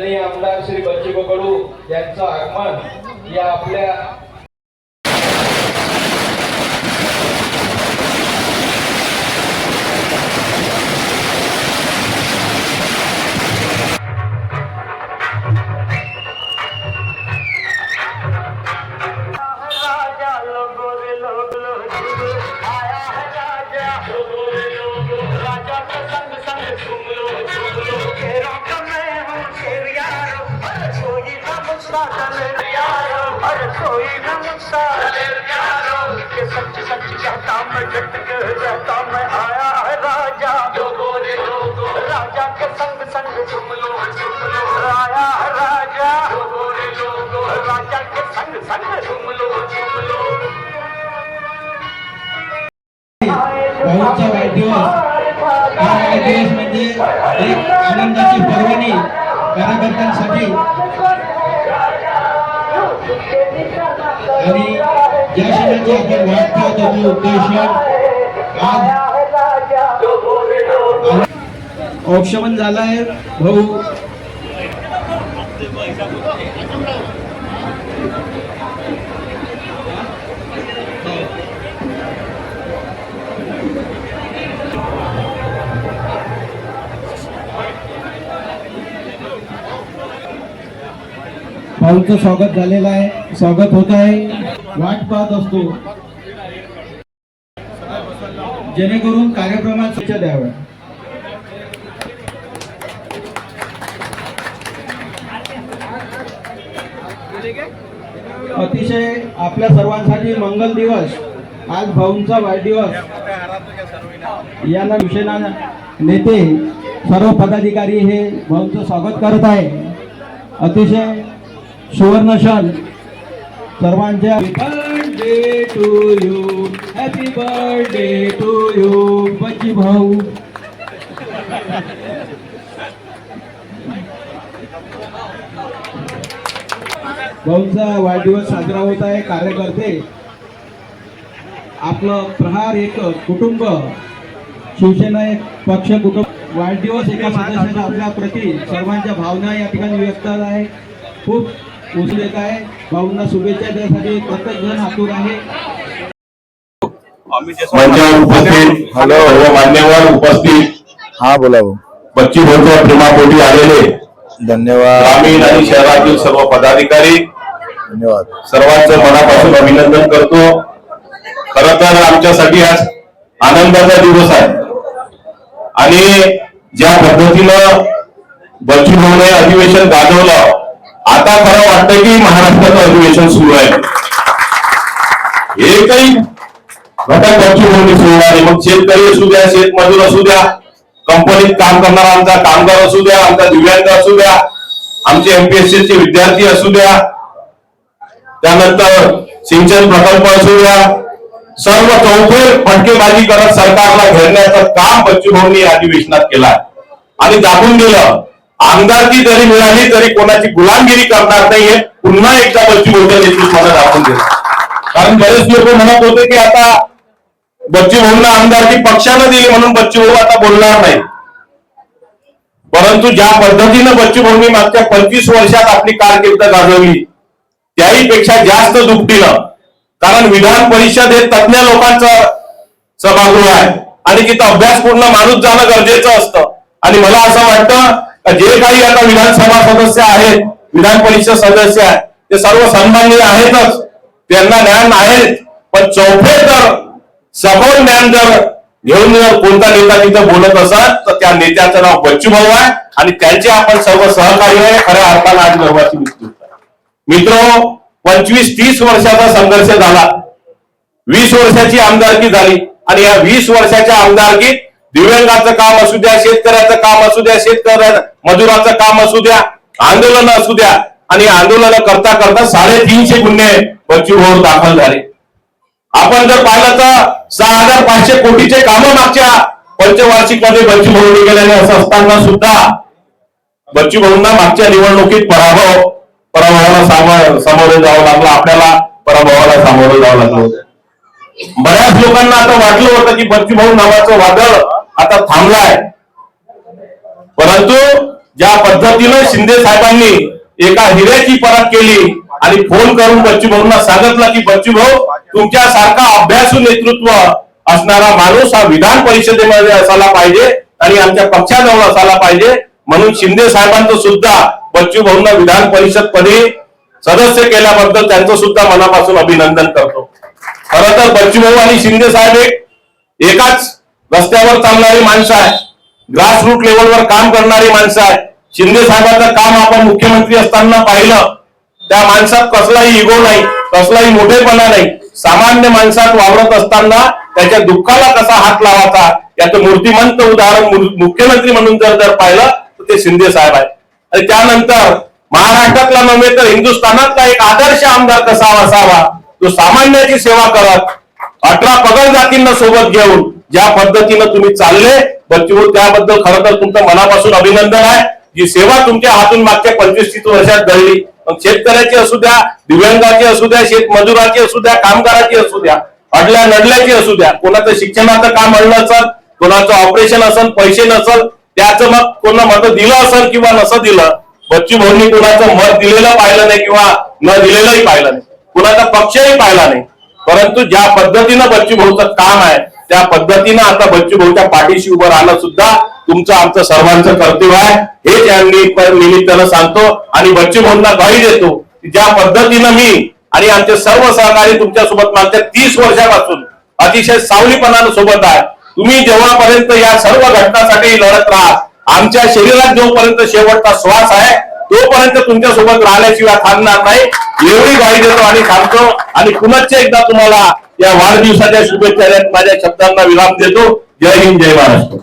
माननीय आमदार श्री बच्चू कडू यांचं आगमन या आपल्या सच सच कहता मैं डट के रहता मैं आया है राजा राजा के संग संग झूम लो आया है राजा राजा के संग संग झूम लो भाऊचा वाढदिवस हा वाढदिवस म्हणजे एक आनंदाची पर्वणी कार्यकर्त्यांसाठी आणि ज्या क्षणाची आपण वाट पाहत होतो उद्देश आज औक्षमन झालाय भाऊ भाऊचं स्वागत झालेलं आहे स्वागत होत आहे वाट पाहत असतो जेणेकरून कार्यक्रमात सूचना द्याव्या अतिशय आपल्या सर्वांसाठी मंगल दिवस आज भाऊंचा वाढदिवस याला शिवसेना नेते सर्व पदाधिकारी हे भाऊंचं स्वागत करत आहे अतिशय सुवर्ण क्षण सर्वांच्या birthday to you happy birthday to you बच्ची भाऊ भाऊंचा वाढदिवस साजरा होत आहे कार्यकर्ते आपलं प्रहार एक कुटुंब शिवसेना एक पक्ष कुटुंब वाढदिवस एका सदस्याच्या आपल्या प्रती सर्वांच्या भावना या ठिकाणी व्यक्त आहे खूप उत्सुक येत आहे भाऊंना शुभेच्छा देण्यासाठी प्रत्येक जण आतुर आहे मंचावर उपस्थित हॅलो मान्यवर उपस्थित हा बोला बच्ची भाऊच्या प्रेमापोटी आलेले धन्यवाद ग्रामीण आणि शहरातील सर्व पदाधिकारी धन्यवाद सर्वांचं मनापासून अभिनंदन करतो खरं तर आमच्यासाठी आज आनंदाचा दिवस आहे आणि ज्या पद्धतीनं बच्चू भाऊने अधिवेशन गाजवलं आता खरं वाटतं की महाराष्ट्राचं अधिवेशन सुरू आहे एकही घटक बच्चू भाऊने सोडला नाही मग शेतकरी असू द्या शेतमजूर असू द्या कंपनीत काम करणारा आमचा कामगार असू द्या आमचा दिव्यांग असू द्या आमचे एमपीएससी चे विद्यार्थी असू द्या त्यानंतर सिंचन प्रकल्प असू द्या सर्व चौफेर फटकेबाजी करत सरकारला घेरण्याचं काम बच्चू भाऊंनी अधिवेशनात केलं आणि दाखवून दिलं आमदारकी जरी मिळाली तरी कोणाची गुलामगिरी करणार नाहीये पुन्हा एकदा बच्चू भाऊच्या नेतृत्वाला दाखवून दिलं कारण बरेच लोक म्हणत होते की आता बच्चू भाऊंना आमदारकी पक्षानं दिली म्हणून बच्चू भाऊ आता बोलणार नाही परंतु ज्या पद्धतीनं बच्चू भाऊंनी मागच्या 25 वर्षात आपली कारकीर्द गाजवली त्याही पेक्षा जास्त दुपटीनं कारण विधान परिषद हे तज्ञ लोकांचं सभागृह आहे आणि तिथं अभ्यासपूर्ण माणूस जाणं गरजेचं असतं आणि मला असं वाटतं जे काही आता विधानसभा सदस्य आहेत विधान परिषद सदस्य आहेत ते सर्व सन्माननीय आहेतच त्यांना ज्ञान आहे पण चौफेर जर सखोल ज्ञान जर घेऊन जर कोणता नेता तिथं बोलत असाल तर त्या नेत्याचं नाव बच्चू भाऊ आहे आणि त्यांचे आपण सर्व सहकारी आहे खऱ्या अर्थानं आज गर्वाची मित्र 25-30 वर्षाचा संघर्ष झाला 20 वर्षाची आमदारकी झाली आणि या 20 वर्षाच्या आमदारकीत दिव्यांगाचं काम असू द्या शेतकऱ्याचं काम असू द्या शेतकऱ्या मजुराचं काम असू द्या आंदोलन असू द्या आणि आंदोलन करता करता 350 गुन्हे बच्चू भाऊ दाखल झाले आपण जर पाहिलं तर 6500 कोटीचे कामं मागच्या पंचवार्षिक मध्ये बच्चू भाऊंनी केलेले असं असताना सुद्धा बच्चू भाऊंना मागच्या निवडणुकीत पराभवाला सामोरे जावं लागलं आपल्याला पराभवाला सामोरं जावं लागलं होतं बऱ्याच लोकांना आता वाटलं होतं की बच्चू भाऊ नावाचं वादळ आता थांबलाय परंतु ज्या पद्धतीनं शिंदे साहेबांनी एका हिऱ्याची परत केली आणि फोन करून बच्चूभाऊंना सांगितलं की बच्चूभाऊ तुमच्यासारखा अभ्यासू नेतृत्व असणारा माणूस हा विधान परिषदेमध्ये असायला पाहिजे आणि आमच्या पक्षाजवळ असायला पाहिजे, म्हणून शिंदे साहेबांचं सुद्धा बच्चूभाऊंना विधान परिषद पदी सदस्य केल्याबद्दल त्यांचं सुद्धा मनापासून अभिनंदन करतो. खरं तर बच्चूभाऊ आणि शिंदे साहेब एकाच रस्त्यावर चालणारी माणसं आहे, ग्रासरूट लेवलवर काम करणारी माणसं आहे. शिंदे साहेबांचं काम आपण मुख्यमंत्री असताना पाहिलं, त्या माणसात कसलाही इगो नाही, कसलाही मोठेपणा नाही. सामान्य माणसात वावरत असताना त्याच्या दुःखाला कसा हात लावायचा याचं मूर्तिमंत उदाहरण मुख्यमंत्री म्हणून जर पाहिलं तर ते शिंदे साहेब आहेत. आणि त्यानंतर महाराष्ट्रातला नव्हे तर हिंदुस्थानातला एक आदर्श आमदार कसा असावा, तो सामान्याची सेवा करत 18 पगड जातींना सोबत घेऊन ज्या पद्धतीनं तुम्ही चालले बच्चूभाऊ, त्याबद्दल खरं तर तुमचं मनापासून अभिनंदन आहे. जी सेवा तुमच्या हातून मागच्या 25-30 वर्षात घडली, मग शेतकऱ्याची असू द्या, दिव्यांगाची असू द्या, शेतमजुराची असू द्या, कामगाराची असू द्या, अडल्या नडल्याची असू द्या, कोणाचं शिक्षणाचं काम अडलं असेल, कोणाचं ऑपरेशन असेल, पैसे नसल, त्याचं मग कोणा मत दिलं असेल किंवा नसं दिलं, बच्चूभाऊंनी कोणाचं मत दिलेलं पाहिलं नाही किंवा न दिलेलंही पाहिलं नाही, कोणाचा पक्षही पाहिला नाही. परंतु ज्या पद्धतीनं बच्चूभाऊचं काम आहे त्या पद्धतीनं आता बच्चूभाऊच्या पाठीशी उभं राहणं सुद्धा तुमचं आमचं सर्वांचं कर्तव्य आहे, हेच या निमित्तानं सांगतो. आणि बच्चूभाऊंना ग्वाही देतो की ज्या पद्धतीनं मी आणि आमचे सर्व सहकारी तुमच्या सोबत मागच्या 30 वर्षापासून अतिशय सावलीपणानं सोबत आहे. तुम्ही जेव्हापर्यंत या सर्व घटनासाठी लढत राहा, आमच्या शरीरात जोपर्यंत शेवटचा श्वास आहे तोपर्यंत तुमच्या सोबत राहिल्याशिवाय थांबणार नाही, एवढी ग्वाही देतो आणि सांगतो. आणि पुनश्च एकदा तुम्हाला या वाढदिवसाच्या शुभेच्छा देत माझ्या शब्दांना विराम देतो. जय हिंद, जय महाराष्ट्र.